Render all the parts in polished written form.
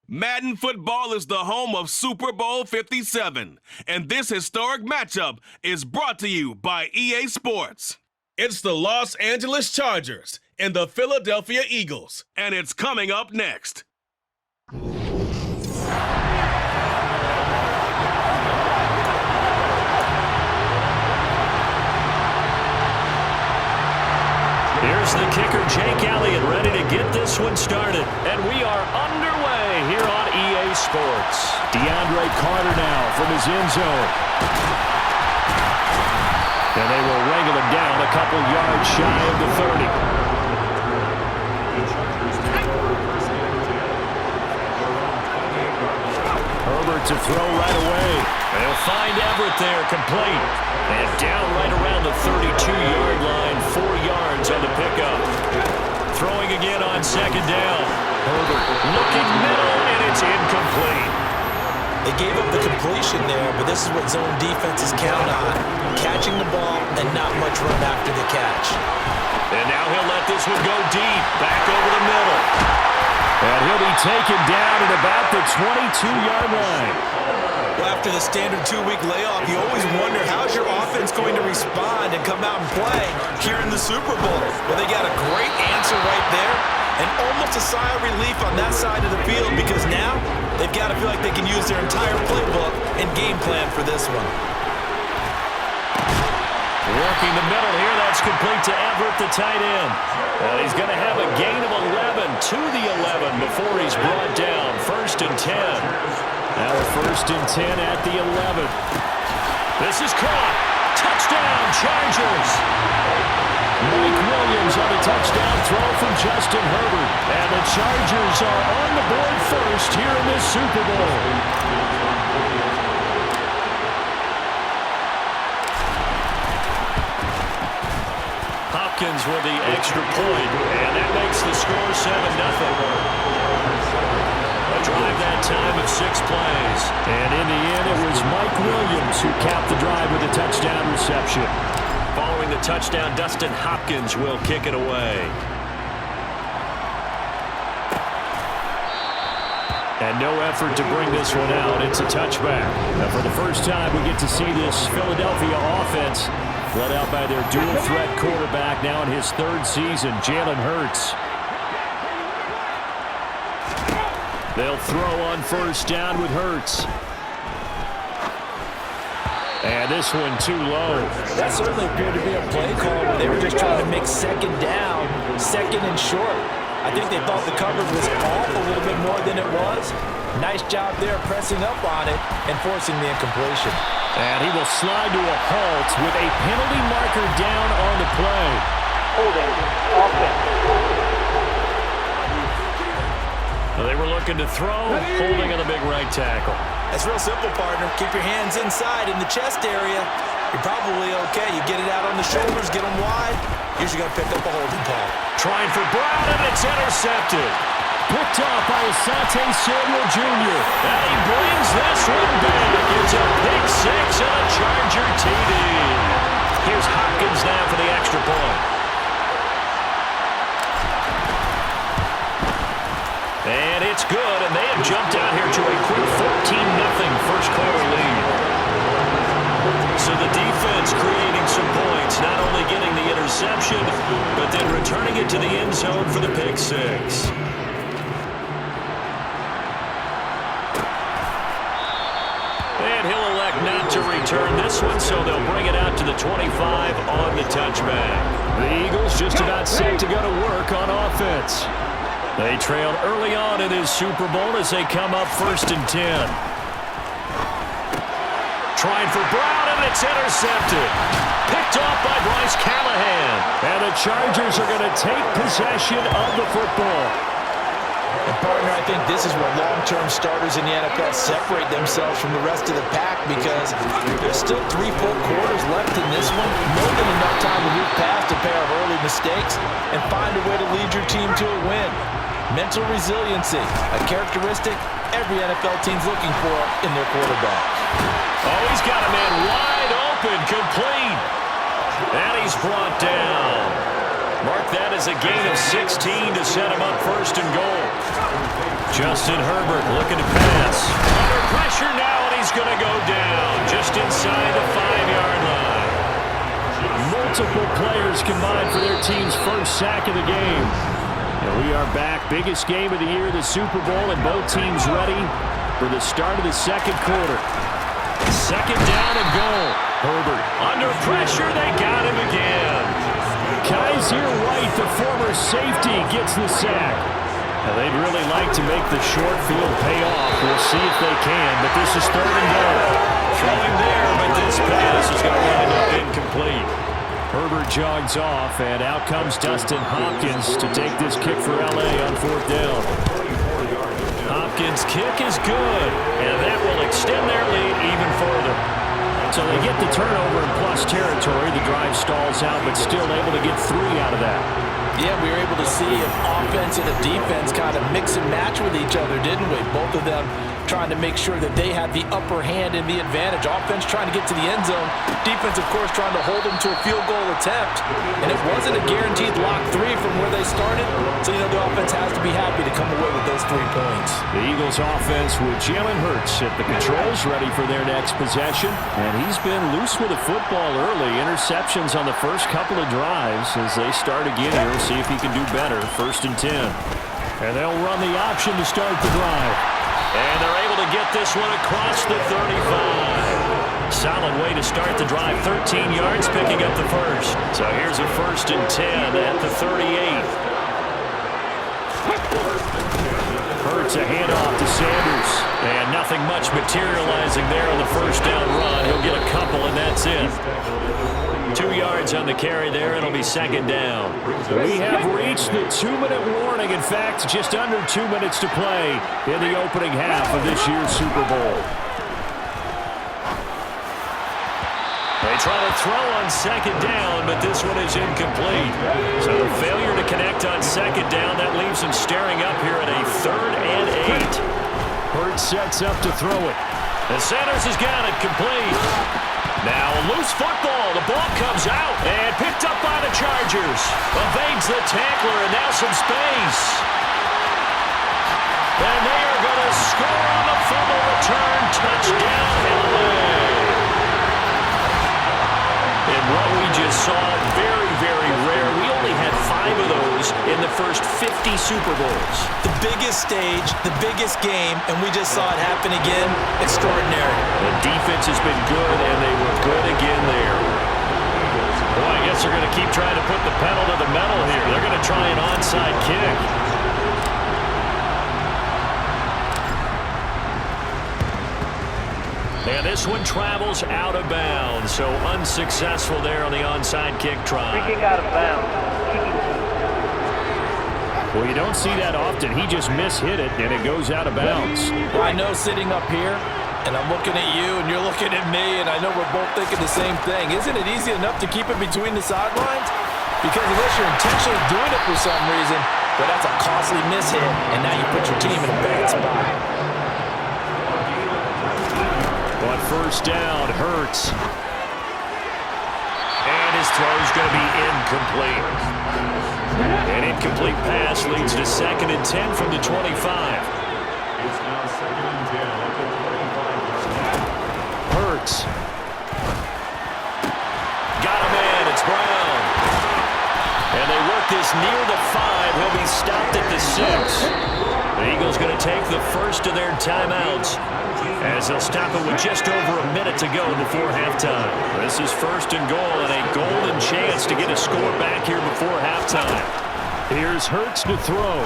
Madden football is the home of Super Bowl 57, and this historic matchup is brought to you by EA Sports. It's the Los Angeles Chargers and the Philadelphia Eagles, and it's coming up next. Here's the kicker, Jake Elliott, ready to get this one started. And we are underway here on EA Sports. DeAndre Carter now from his end zone. And they will wrangle him down a couple yards shy of the 30. Herbert to throw right away. They'll find Everett there, complete. And down right around the 32-yard line, 4 yards on the pickup. Throwing again on second down. Herbert looking middle, and it's incomplete. They gave up the completion there, but this is what zone defenses count on. Catching the ball and not much run after the catch. And now he'll let this one go deep, back over the middle. And he'll be taken down at about the 22-yard line. Well, after the standard 2-week layoff, you always wonder how's your offense going to respond and come out and play here in the Super Bowl. Well, they got a great answer right there and almost a sigh of relief on that side of the field because now they've got to feel like they can use their entire playbook and game plan for this one. Working the middle here, that's complete to Everett, the tight end. And he's going to have a gain of 11 to the 11 before he's brought down. 1st and 10. Now a 1st and 10 at the 11. This is caught. Touchdown, Chargers. Mike Williams on the touchdown throw from Justin Herbert. And the Chargers are on the board first here in this Super Bowl. Hopkins with the extra point, and that makes the score 7-0. A drive that time of 6 plays. And in the end, it was Mike Williams who capped the drive with a touchdown reception. Following the touchdown, Dustin Hopkins will kick it away. And no effort to bring this one out. It's a touchback. Now for the first time, we get to see this Philadelphia offense led out by their dual-threat quarterback now in his 3rd season, Jalen Hurts. They'll throw on 1st down with Hurts. And this one too low. That certainly appeared to be a play call where they were just trying to make 2nd down, 2nd and short. I think they thought the coverage was off a little bit more than it was. Nice job there pressing up on it and forcing the incompletion. And he will slide to a halt with a penalty marker down on the play. Holding offense. Well, they were looking to throw, holding on the big right tackle. That's real simple, partner. Keep your hands inside in the chest area. You're probably okay. You get it out on the shoulders, get them wide. Usually going to pick up a holding call. Trying for Brown, and it's intercepted. Picked off by Asante Samuel Jr. And he brings this one back. It's a pick 6 and a Charger TD. Here's Hopkins now for the extra point. And it's good, and they have jumped out here to a quick 14-0 first quarter lead. So the defense creating some points, not only getting the interception, but then returning it to the end zone for the pick 6. And he'll elect not to return this one, so they'll bring it out to the 25 on the touchback. The Eagles just about set to go to work on offense. They trailed early on in this Super Bowl as they come up 1st and 10. Trying for Brown, and it's intercepted. Picked off by Bryce Callahan. And the Chargers are going to take possession of the football. And partner, I think this is where long-term starters in the NFL separate themselves from the rest of the pack because there's still 3 full quarters left in this one. More than enough time to move past a pair of early mistakes and find a way to lead your team to a win. Mental resiliency, a characteristic every NFL team's looking for in their quarterback. Oh, he's got a man wide open, complete. And he he's brought down. Mark that as a gain of 16 to set him up first and goal. Justin Herbert looking to pass. Under pressure now, and he's going to go down just inside the 5-yard line. Multiple players combined for their team's first sack of the game. And we are back. Biggest game of the year, the Super Bowl, and both teams ready for the start of the second quarter. Second down and goal. Herbert under pressure. They got him again. Kaiser White, the former safety, gets the sack. Now, they'd really like to make the short field pay off. We'll see if they can, but this is third and goal. Throwing there, but this pass is going to wind up incomplete. Herbert jogs off, and out comes Dustin Hopkins to take this kick for L.A. on fourth down. Hopkins' kick is good, and that will extend their lead even further. So they get the turnover in plus territory. The drive stalls out, but still able to get 3 out of that. Yeah, we were able to see an offense and a defense kind of mix and match with each other, didn't we? Both of them trying to make sure that they had the upper hand and the advantage. Offense trying to get to the end zone. Defense, of course, trying to hold them to a field goal attempt. And it wasn't a guaranteed lock 3 from where they started. So, you know, the offense has to be happy to come away with those 3 points. The Eagles offense with Jalen Hurts at the controls, ready for their next possession. And he's been loose with the football early. Interceptions on the first couple of drives as they start again here. We'll see if he can do better. First and 10. And they'll run the option to start the drive. And they're able to get this one across the 35. Solid way to start the drive. 13 yards, picking up the first. So here's a first and 10 at the 38. Hurts a handoff to Sanders. And nothing much materializing there on the first down run. He'll get a couple, and that's it. 2 yards on the carry there. It'll be second down. We have reached the 2-minute warning. In fact, just under 2 minutes to play in the opening half of this year's Super Bowl. They try to throw on second down, but this one is incomplete. So the failure to connect on second down, that leaves them staring up here at a 3rd and 8. Hurts sets up to throw it. And Sanders has got it complete. Now a loose football. The ball comes out and picked up by the Chargers. Evades the tackler, and now some space. And they are going to score on the fumble return. Touchdown, LA. And what we just saw, very, very rare. We only had 5 of those in the first 50 Super Bowls. The biggest stage, the biggest game, and we just saw it happen again. Extraordinary. The defense has been good, and they were good again there. Boy, I guess they're going to keep trying to put the pedal to the metal here. They're going to try an onside kick. And this one travels out of bounds, so unsuccessful there on the onside kick try. Free kick out of bounds. Well, you don't see that often. He just mishit it, and it goes out of bounds. Well, I know sitting up here, and I'm looking at you, and you're looking at me, and I know we're both thinking the same thing. Isn't it easy enough to keep it between the sidelines? Because unless you're intentionally doing it for some reason, but that's a costly mishit, and now you put your team in a bad spot. On first down, Hurts. And his throw's going to be incomplete. An incomplete pass leads to 2nd and 10 from the 25. Hurts. Got him in. It's Brown. And they work this near the 5. He'll be stopped at the 6. The Eagles going to take the first of their timeouts as they'll stop it with just over a minute to go before halftime. This is first and goal and a golden chance to get a score back here before halftime. Here's Hurts to throw.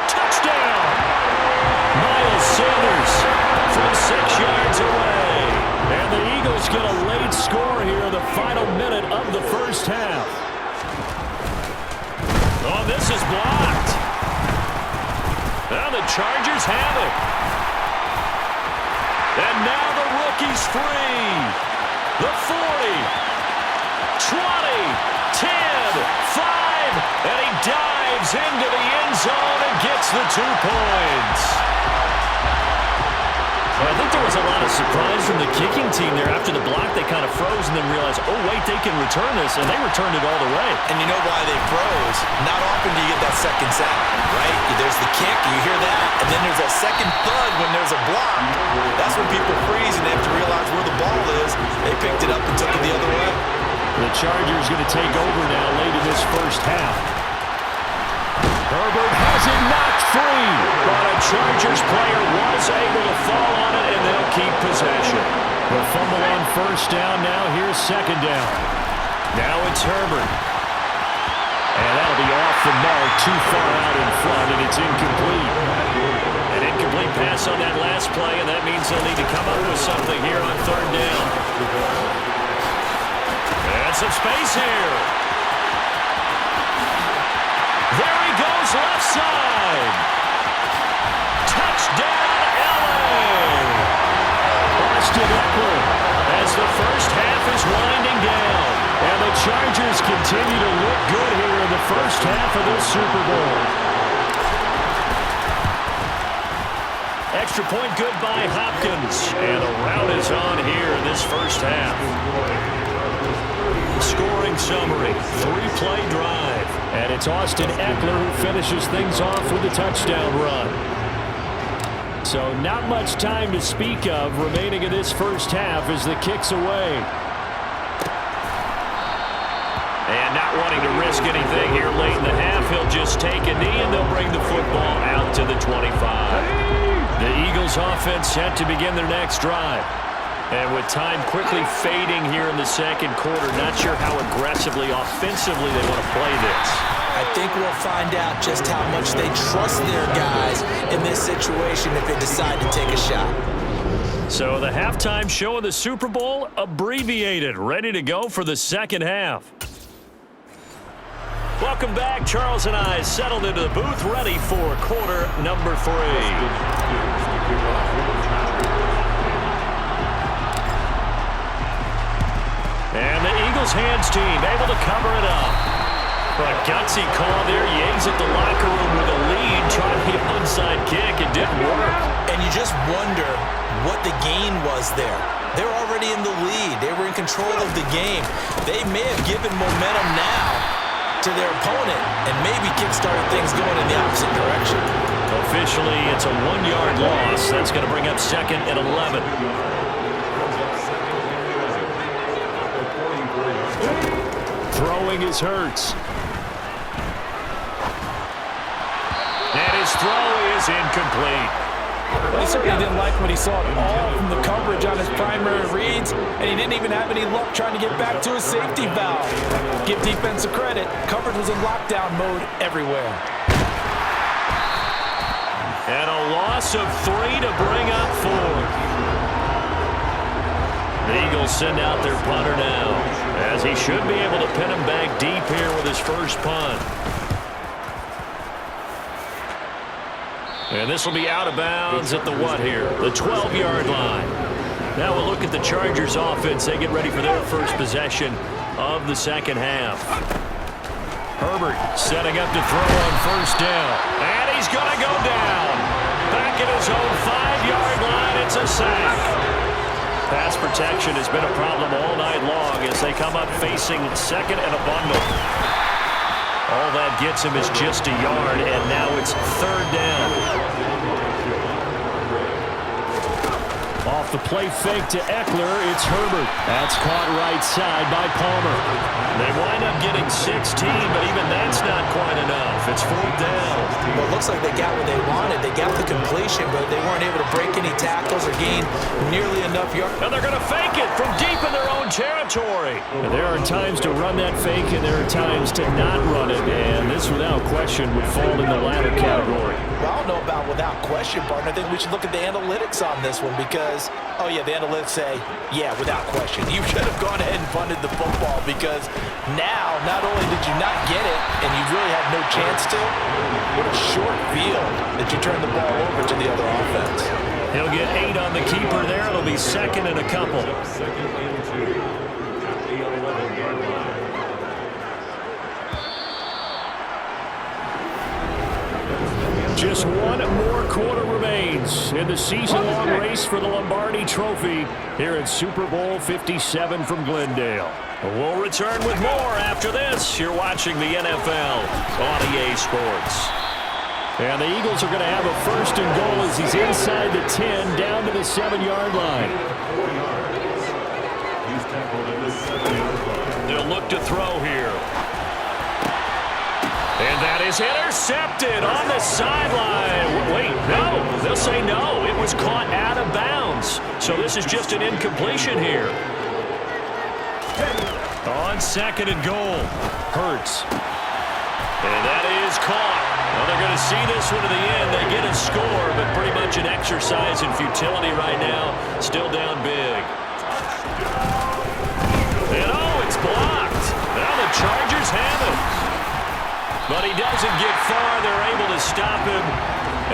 Touchdown! Miles Sanders from 6 yards away. And the Eagles get a late score here in the final minute of the first half. Oh, this is blocked. Now the Chargers have it. And now the rookie's free. The 40, 20, 10, 5, and he dives into the end zone and gets the 2 points. I think there was a lot of surprise from the kicking team there. After the block, they kind of froze and then realized, oh, wait, they can return this, and they returned it all the way. And you know why they froze? Not often do you get that second sound, right? There's the kick, you hear that, and then there's that second thud when there's a block. That's when people freeze and they have to realize where the ball is. They picked it up and took it the other way. The Chargers going to take over now late in this first half. Herbert has it knocked free, but a Chargers player was able to fall on it, and they'll keep possession. The fumble on first down now. Here's second down. Now it's Herbert. And that'll be off the mark, too far out in front, and it's incomplete. An incomplete pass on that last play, and that means they'll need to come up with something here on third down. And some space here. There he goes, left side. Touchdown, LA. Austin Eckler as the first half is winding down. And the Chargers continue to look good here in the first half of this Super Bowl. Extra point good by Hopkins. And the rout is on here in this first half. Scoring summary, 3-play drive. And it's Austin Eckler who finishes things off with a touchdown run. So not much time to speak of remaining in this first half as the kick's away. And not wanting to risk anything here late in the half, he'll just take a knee and they'll bring the football out to the 25. The Eagles offense set to begin their next drive. And with time quickly fading here in the second quarter, not sure how aggressively, offensively they want to play this. I think we'll find out just how much they trust their guys in this situation if they decide to take a shot. So the halftime show of the Super Bowl abbreviated, ready to go for the second half. Welcome back. Charles and I settled into the booth, ready for quarter number 3. And the Eagles hands team able to cover it up. But a gutsy call there. You exit the locker room with a lead, trying the onside kick. It didn't work. And you just wonder what the gain was there. They're already in the lead. They were in control of the game. They may have given momentum now to their opponent and maybe kick-started things going in the opposite direction. Officially, it's a 1-yard loss. That's going to bring up second and 11. Throwing is Hurts. And his throw is incomplete. Well, he certainly didn't like what he saw at all from the coverage on his primary reads, and he didn't even have any luck trying to get back to his safety valve. Give defense a credit. Coverage was in lockdown mode everywhere. And a loss of 3 to bring up 4. The Eagles send out their punter now, as he should be able to pin him back deep here with his first punt. And this will be out of bounds at the what here? The 12-yard line. Now we'll look at the Chargers offense. They get ready for their first possession of the second half. Herbert setting up to throw on first down. And he's going to go down. Back at his own 5-yard line. It's a sack. Pass protection has been a problem all night long as they come up facing second and a bundle. All that gets him is just a yard, and now it's third down. Off the play fake to Eckler, it's Herbert. That's caught right side by Palmer. They wind up getting 16, but even that's not quite enough. It's fourth down. Well, it looks like they got what they wanted. They got the completion, but they weren't able to break any tackles or gain nearly enough yards. And they're going to fake it from deep in their own territory. And there are times to run that fake, and there are times to not run it. And this, without question, would fall in the latter category. Well, I don't know about without question, partner. I think we should look at the analytics on this one because, oh, yeah, the analytics say, yeah, without question. You should have gone ahead and punted the football because now, not only did you not get it and you really had no chance to, what a short field that you turned the ball over to the other offense. He'll get 8 on the keeper there. It'll be second and a couple. Just one more quarter remains in the season-long race for the Lombardi Trophy here at Super Bowl 57 from Glendale. We'll return with more after this. You're watching the NFL on EA Sports. And the Eagles are going to have a first and goal as he's inside the 10 down to the 7-yard line. They'll look to throw here. And that is intercepted on the sideline. Wait, no. They'll say no. It was caught out of bounds. So this is just an incompletion here. On second and goal. Hurts. And that is caught. Well, they're going to see this one to the end. They get a score, but pretty much an exercise in futility right now. Still down big. And oh, it's blocked. Now the Chargers have it. But he doesn't get far. They're able to stop him.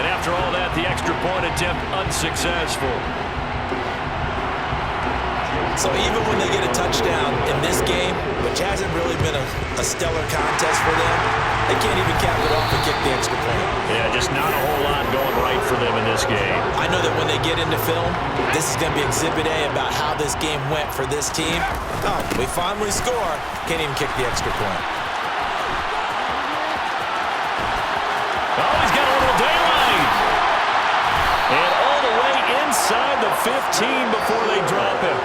And after all that, the extra point attempt unsuccessful. So even when they get a touchdown in this game, which hasn't really been a stellar contest for them, they can't even cap it off and kick the extra point. Yeah, just not a whole lot going right for them in this game. I know that when they get into film, this is going to be Exhibit A about how this game went for this team. Oh, we finally score. Can't even kick the extra point. Oh, he's got a little daylight. And all the way inside the 15 before they drop him.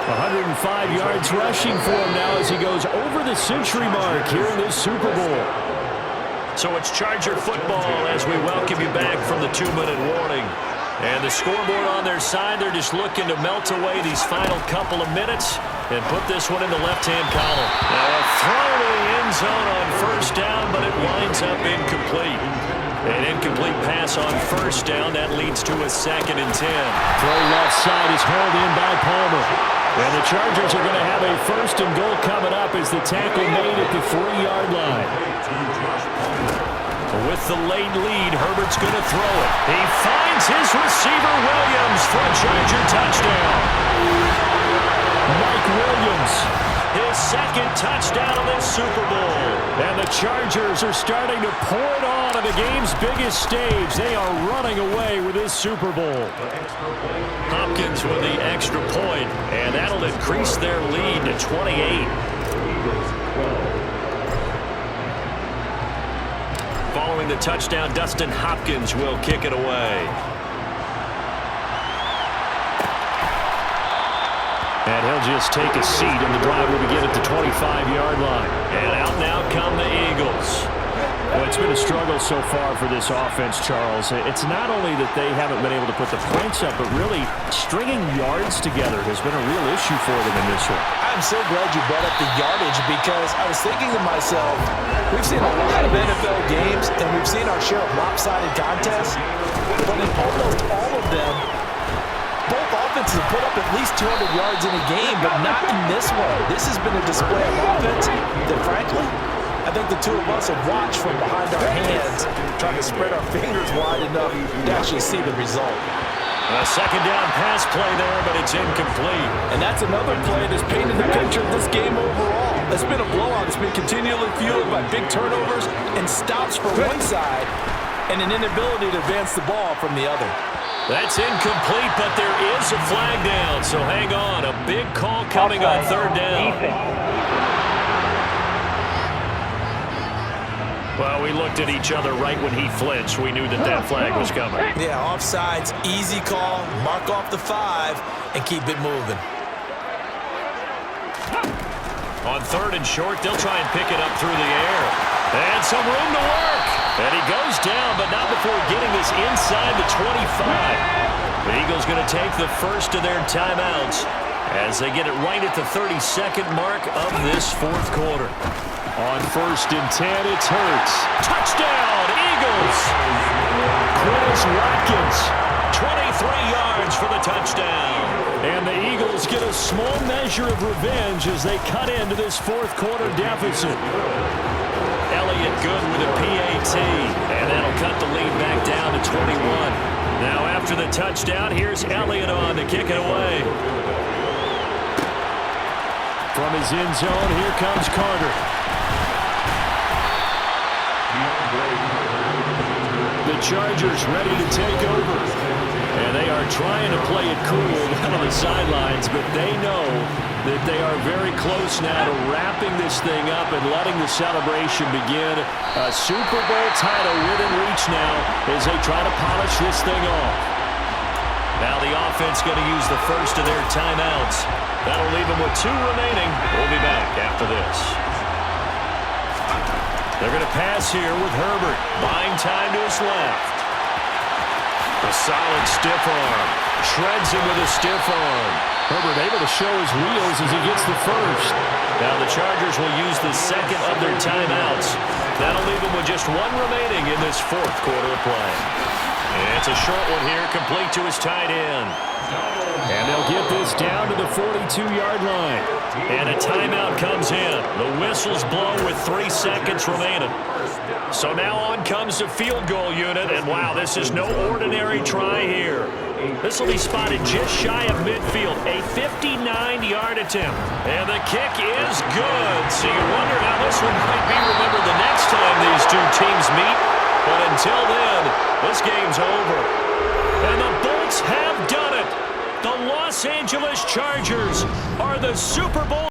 105 yards rushing for him now as he goes over the century mark here in this Super Bowl. So it's Charger football as we welcome you back from the 2-minute warning. And the scoreboard on their side, they're just looking to melt away these final couple of minutes and put this one in the left-hand column. Now a throw to the end zone on first down, but it winds up incomplete. An incomplete pass on first down. That leads to a 2nd and 10. Throw left side is held in by Palmer. And the Chargers are going to have a first and goal coming up as the tackle made at the 3-yard line. With the late lead, Herbert's going to throw it. He finds his receiver, Williams, for a Charger touchdown. Mike Williams, his 2nd touchdown of this Super Bowl. And the Chargers are starting to pour it on the game's biggest stage. They are running away with this Super Bowl. Hopkins with the extra point, and that'll increase their lead to 28. Following the touchdown, Dustin Hopkins will kick it away. And he'll just take a seat, and the drive will begin at the 25-yard line. And out now come the Eagles. Well, it's been a struggle so far for this offense, Charles. It's not only that they haven't been able to put the points up, but really stringing yards together has been a real issue for them in this one. I'm so glad you brought up the yardage because I was thinking to myself, we've seen a lot of NFL games and we've seen our share of lopsided contests, but in almost all of them, both offenses have put up at least 200 yards in a game, but not in this one. This has been a display of offense that, frankly, I think the two of us have watched from behind our hands, trying to spread our fingers wide enough to actually see the result. A 2nd down pass play there, but it's incomplete. And that's another play that's painted the picture of this game overall. It's been a blowout. It's been continually fueled by big turnovers and stops from one side and an inability to advance the ball from the other. That's incomplete, but there is a flag down, so hang on. A big call coming on 3rd down. Well, we looked at each other right when he flinched. We knew that that flag was coming. Yeah, offsides, easy call, mark off the 5, and keep it moving. On 3rd and short, they'll try and pick it up through the air. And some room to work. And he goes down, but not before getting this inside the 25. The Eagles going to take the first of their timeouts as they get it right at the 32nd mark of this 4th quarter. On 1st and 10, it's Hurts. Touchdown, Eagles! Chris Watkins, 23 yards for the touchdown. And the Eagles get a small measure of revenge as they cut into this 4th quarter deficit. Elliott good with a PAT, and that'll cut the lead back down to 21. Now after the touchdown, here's Elliott on to kick it away. From his end zone, here comes Carter. The the Chargers ready to take over. And they are trying to play it cool down on the sidelines, but they know that they are very close now to wrapping this thing up and letting the celebration begin. A Super Bowl title within reach now as they try to polish this thing off. Now the offense going to use the first of their timeouts. That'll leave them with 2 remaining. We'll be back after this. They're going to pass here with Herbert, buying time to his left. A solid stiff arm. Shreds him with a stiff arm. Herbert able to show his wheels as he gets the first. Now the Chargers will use the second of their timeouts. That'll leave them with just 1 remaining in this 4th quarter of play. And it's a short one here, complete to his tight end. And they'll get this down to the 42-yard line. And a timeout comes in. The whistle's blown with 3 seconds remaining. So now on comes the field goal unit, and wow, this is no ordinary try here. This will be spotted just shy of midfield, a 59-yard attempt. And the kick is good, so you wonder how this one might be remembered the next time these 2 teams meet. But until then, this game's over. And the Bolts have done it. The Los Angeles Chargers are the Super Bowl